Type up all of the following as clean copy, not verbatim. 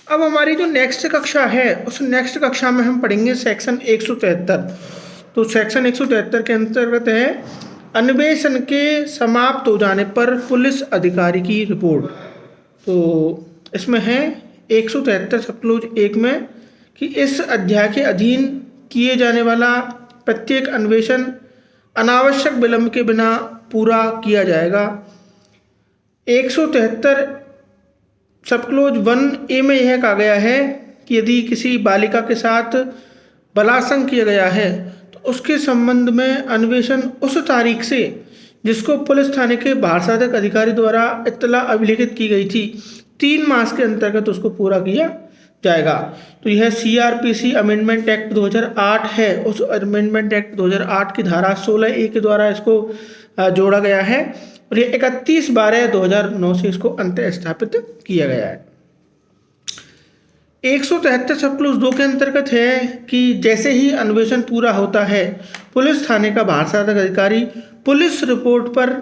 अब हमारी जो नेक्स्ट कक्षा है उस नेक्स्ट कक्षा में हम पढ़ेंगे सेक्शन 173। तो सेक्शन 173 के अंतर्गत है अन्वेषण के समाप्त हो जाने पर पुलिस अधिकारी की रिपोर्ट। तो इसमें है 173 सब क्लोज 1 में कि इस अध्याय के अधीन किए जाने वाला प्रत्येक अन्वेषण अनावश्यक विलंब के बिना पूरा किया जाएगा। 173 सब क्लोज 1A में यह कहा गया है कि यदि किसी बालिका के साथ बलात्संग किया गया है तो उसके संबंध में अन्वेषण उस तारीख से जिसको पुलिस थाने के भारसाधक अधिकारी द्वारा इत्तला अभिलिखित की गई थी 3 मास के अंतर्गत उसको पूरा किया जाएगा। तो यह CRPC अमेंडमेंट एक्ट 2008 है। उस अमेंडमेंट एक्ट 2008 की धारा 16A के द्वारा इसको जोड़ा गया है और ये 31/12/2009 से इसको अंत स्थापित किया गया है। 173 सब क्लोज 2 के अंतर्गत है कि जैसे ही अन्वेषण पूरा होता है पुलिस थाने का भारसाधक अधिकारी पुलिस रिपोर्ट पर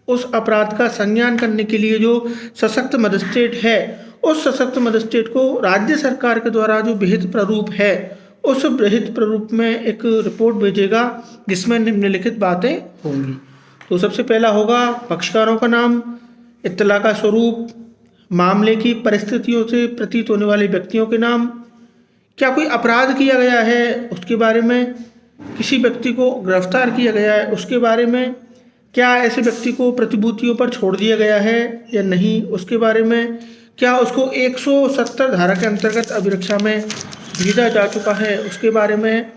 उस अपराध का संज्ञान करने के लिए जो सशक्त मजिस्ट्रेट है उस सशक्त मजिस्ट्रेट को राज्य सरकार के द्वारा जो विहित प्रारूप है उस विहित प्रारूप में एक रिपोर्ट भेजेगा जिसमें निम्नलिखित बातें होंगी। तो सबसे पहला होगा पक्षकारों का नाम, इत्तला का स्वरूप, मामले की परिस्थितियों से प्रतीत होने वाले व्यक्तियों के नाम, क्या कोई अपराध किया गया है उसके बारे में, किसी व्यक्ति को गिरफ्तार किया गया है उसके बारे में, क्या ऐसे व्यक्ति को प्रतिभूतियों पर छोड़ दिया गया है या नहीं उसके बारे में, क्या उसको 170 धारा के अंतर्गत अभिरक्षा में भेजा जा चुका है उसके बारे में,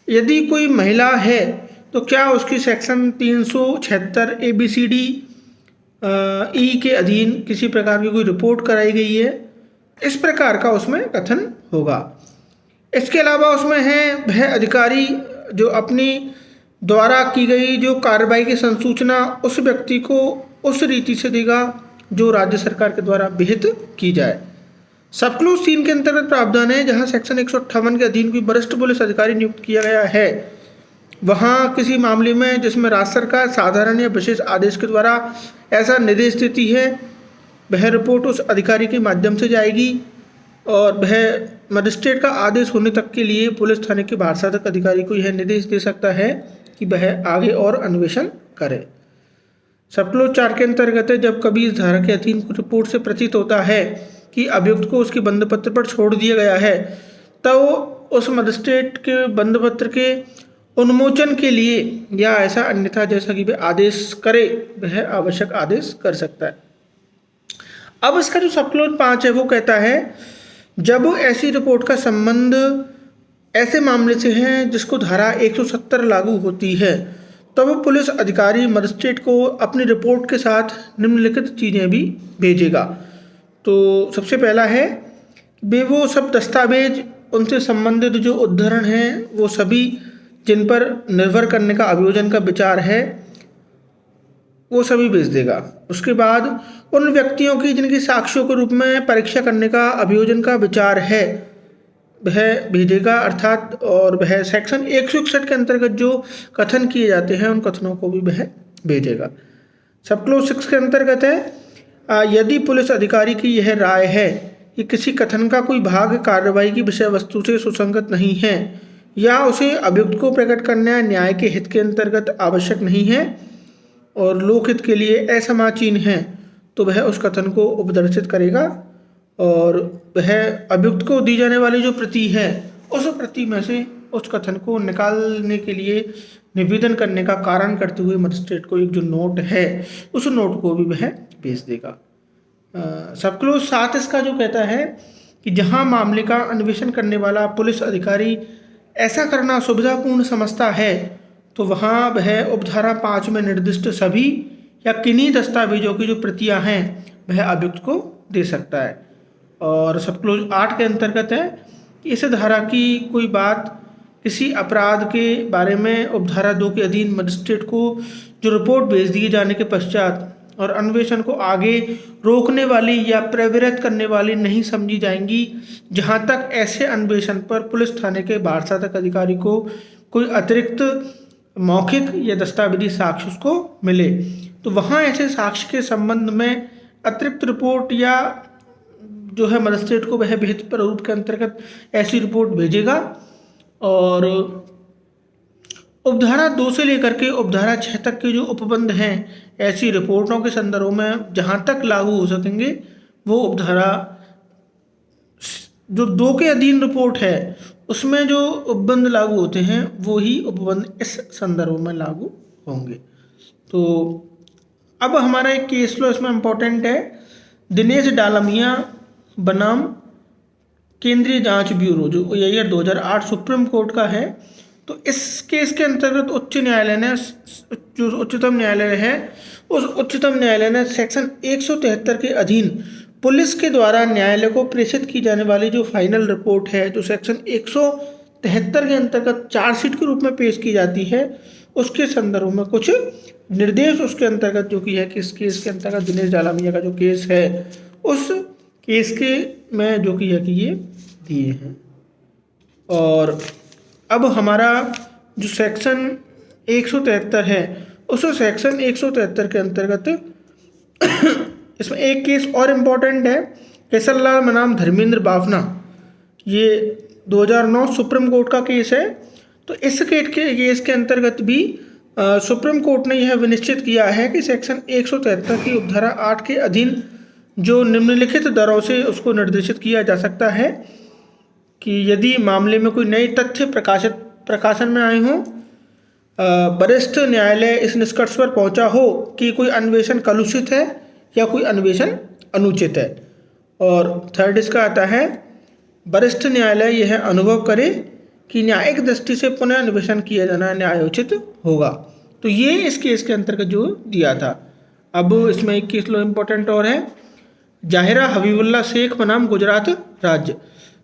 यदि कोई महिला है तो क्या उसकी सेक्शन 376 ABCD E के अधीन किसी प्रकार की कोई रिपोर्ट कराई गई है, इस प्रकार का उसमें कथन होगा। इसके अलावा उसमें है वह अधिकारी जो अपनी द्वारा की गई जो कार्रवाई की संसूचना उस व्यक्ति को उस रीति से देगा जो राज्य सरकार के द्वारा विहित की जाए। सब क्लोज 3 के अंतर्गत प्रावधान है जहां सेक्शन 158 के अधीन कोई वरिष्ठ पुलिस अधिकारी नियुक्त किया गया है वहां किसी मामले में जिसमें राज्य सरकार साधारण या विशेष आदेश के द्वारा ऐसा निर्देश देती है वह रिपोर्ट उस अधिकारी के माध्यम से जाएगी और वह मजिस्ट्रेट का आदेश होने तक के लिए पुलिस थाने के भारसाधक अधिकारी को यह निर्देश दे सकता है कि वह आगे और अन्वेषण करे। सब क्लोज 4 के अंतर्गत है जब कभी इस धारा के अधीन रिपोर्ट से प्रतीत होता है कि अभियुक्त को उसके बंधपत्र पर छोड़ दिया गया है तो उस मजिस्ट्रेट के बंधपत्र के उन्मोचन के लिए या ऐसा अन्यथा जैसा कि वह आदेश करे वह आवश्यक आदेश कर सकता है। अब इसका जो सब क्लोज 5 है वो कहता है जब ऐसी रिपोर्ट का संबंध ऐसे मामले से है जिसको धारा 170 लागू होती है तब वो पुलिस अधिकारी मजिस्ट्रेट को अपनी रिपोर्ट के साथ निम्नलिखित चीज़ें भी भेजेगा। तो सबसे पहला है वे वो सब दस्तावेज उनसे संबंधित जो उद्धरण हैं वो सभी जिन पर निर्भर करने का अभियोजन का विचार है वो सभी भेज देगा। उसके बाद उन व्यक्तियों की जिनकी साक्ष्यों के रूप में परीक्षा करने का अभियोजन का विचार है वह भेजेगा अर्थात और वह सेक्शन 161 के अंतर्गत जो कथन किए जाते हैं उन कथनों को भी वह भेजेगा। सब क्लोज 6 के अंतर्गत है यदि पुलिस अधिकारी की यह राय है कि किसी कथन का कोई भाग कार्रवाई की विषय वस्तु से सुसंगत नहीं है या उसे अभियुक्त को प्रकट करना न्याय के हित के अंतर्गत आवश्यक नहीं है और लोकहित के लिए असमाचीन है तो वह उस कथन को उपदर्शित करेगा और वह अभियुक्त को दी जाने वाली जो प्रति है उस प्रति में से उस कथन को निकालने के लिए निवेदन करने का कारण करते हुए मजिस्ट्रेट को एक जो नोट है उस नोट को भी वह भेज देगा। सब क्लोज 7 इसका जो कहता है कि जहां मामले का अन्वेषण करने वाला पुलिस अधिकारी ऐसा करना सुविधापूर्ण समझता है तो वहां वह उपधारा 5 में निर्दिष्ट सभी या किन्हीं दस्तावेजों की जो प्रतियां हैं वह अभियुक्त को दे सकता है। और सब क्लोज 8 के अंतर्गत है कि इस धारा की कोई बात किसी अपराध के बारे में उपधारा 2 के अधीन मजिस्ट्रेट को जो रिपोर्ट भेज दिए जाने के पश्चात और अन्वेषण को आगे रोकने वाली या प्रवृत्त करने वाली नहीं समझी जाएंगी जहां तक ऐसे अन्वेषण पर पुलिस थाने के भारसाधक अधिकारी को कोई अतिरिक्त मौखिक या दस्तावेजी साक्ष्य उसको मिले। तो वहाँ ऐसे साक्ष्य के संबंध में अतिरिक्त रिपोर्ट या जो है मजिस्ट्रेट को वह विहित प्रारूप के अंतर्गत ऐसी रिपोर्ट भेजेगा। और उपधारा 2 से लेकर के उपधारा 6 तक के जो उपबंध हैं ऐसी रिपोर्टों के संदर्भ में जहाँ तक लागू हो सकेंगे वो उपधारा जो 2 के अधीन रिपोर्ट है उसमें जो उपबंध लागू होते हैं वो ही उपबंध इस संदर्भ में लागू होंगे। तो अब हमारा एक केस लॉ इसमें इम्पोर्टेंट है, दिनेश डालमिया बनाम केंद्रीय जांच ब्यूरो, जो ईयर 2008 सुप्रीम कोर्ट का है। तो इस केस के अंतर्गत उच्च न्यायालय ने, जो उच्चतम न्यायालय है, उस उच्चतम न्यायालय ने सेक्शन 173 के अधीन पुलिस के द्वारा न्यायालय को प्रेषित की जाने वाली जो फाइनल रिपोर्ट है, जो सेक्शन 173 के अंतर्गत चार्जशीट के रूप में पेश की जाती है, उसके संदर्भ में कुछ निर्देश उसके अंतर्गत जो कि है कि इस केस के अंतर्गत दिनेश डालमिया का जो केस है उस केस के में जो कि है कि ये दिए हैं। और अब हमारा जो सेक्शन 173 है उस सेक्शन 173 के अंतर्गत इसमें एक केस और इम्पोर्टेंट है, केसरलाल बनाम धर्मेंद्र बाफना, ये 2009 सुप्रीम कोर्ट का केस है। तो इस केस के अंतर्गत भी सुप्रीम कोर्ट ने यह विनिश्चित किया है कि सेक्शन 173 की उपधारा 8 के अधीन जो निम्नलिखित दरों से उसको निर्देशित किया जा सकता है कि यदि मामले में कोई नए तथ्य प्रकाशन में आए हों, वरिष्ठ न्यायालय इस निष्कर्ष पर पहुंचा हो कि कोई अन्वेषण कलुषित है या कोई अन्वेषण अनुचित है। और थर्ड इसका आता है, वरिष्ठ न्यायालय यह अनुभव करे कि न्यायिक दृष्टि से पुनः अन्वेषण किया जाना न्यायोचित होगा। तो ये इस केस के अंतर्गत जो दिया था। अब इसमें एक केस लॉ इम्पोर्टेंट और है, जाहिरा हबीबुल्ला शेख बनाम गुजरात राज्य।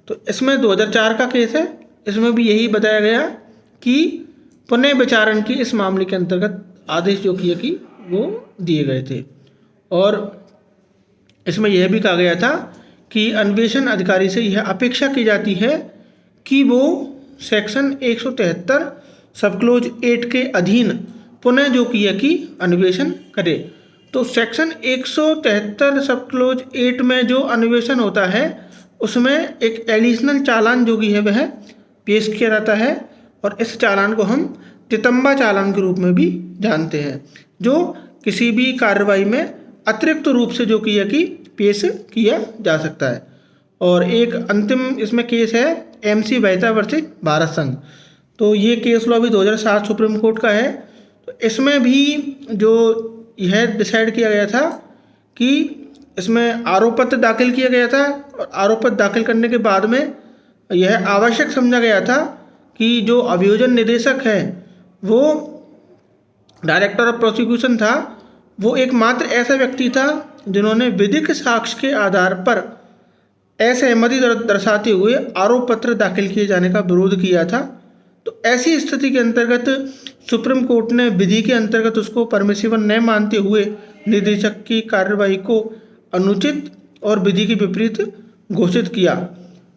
तो इसमें 2004 का केस है। इसमें भी यही बताया गया कि पुनः विचारण की इस मामले के अंतर्गत आदेश जो किए कि वो दिए गए थे। और इसमें यह भी कहा गया था कि अन्वेषण अधिकारी से यह अपेक्षा की जाती है कि वो सेक्शन 173 सब क्लोज 8 के अधीन पुनः जो किया कि अन्वेषण करे। तो सेक्शन 173 सब क्लोज 8 में जो अन्वेषण होता है उसमें एक एडिशनल चालान जो कि है वह पेश किया जाता है, और इस चालान को हम तितम्बा चालान के रूप में भी जानते हैं, जो किसी भी कार्रवाई में अतिरिक्त रूप से जो किया कि पेश किया जा सकता है। और एक अंतिम इसमें केस है MC मेहता वर्सेस भारत संघ। तो ये केस लॉ भी 2007 सुप्रीम कोर्ट का है। तो इसमें भी जो यह डिसाइड किया गया था कि इसमें आरोप पत्र दाखिल किया गया था, और आरोप पत्र दाखिल करने के बाद में यह आवश्यक समझा गया था कि जो अभियोजन निदेशक है वो डायरेक्टर ऑफ प्रोसिक्यूशन था, वो एकमात्र ऐसा व्यक्ति था जिन्होंने विधिक साक्ष्य के आधार पर असहमति दर्शाते हुए आरोप पत्र दाखिल किए जाने का विरोध किया था। तो ऐसी स्थिति के अंतर्गत सुप्रीम कोर्ट ने विधि के अंतर्गत उसको परमिसिबल न मानते हुए निदेशक की कार्यवाही को अनुचित और विधि के विपरीत घोषित किया।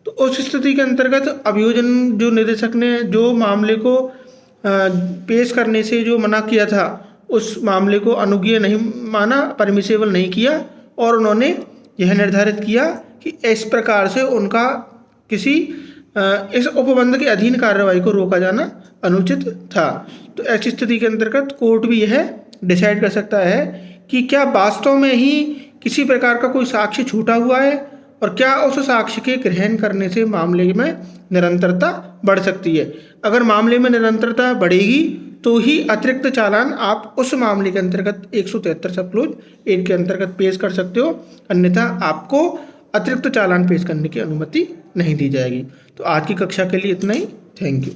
तो उस स्थिति के अंतर्गत अभियोजन जो निदेशक ने जो मामले को पेश करने से जो मना किया था उस मामले को अनुज्ञेय नहीं माना, परमिसिबल नहीं किया, और उन्होंने यह निर्धारित किया कि इस प्रकार से उनका किसी इस उपबंध के अधीन कार्रवाई को रोका जाना अनुचित था। तो ऐसी स्थिति के अंतर्गत कोर्ट भी यह डिसाइड कर सकता है कि क्या वास्तव में ही किसी प्रकार का कोई साक्ष्य छूटा हुआ है, और क्या उस साक्ष्य के ग्रहण करने से मामले में निरंतरता बढ़ सकती है। अगर मामले में निरंतरता बढ़ेगी तो ही अतिरिक्त चालान आप उस मामले के अंतर्गत 173 सब क्लोज 8 के अंतर्गत पेश कर सकते हो, अन्यथा आपको अतिरिक्त चालान पेश करने की अनुमति नहीं दी जाएगी। तो आज की कक्षा के लिए इतना ही। Thank you.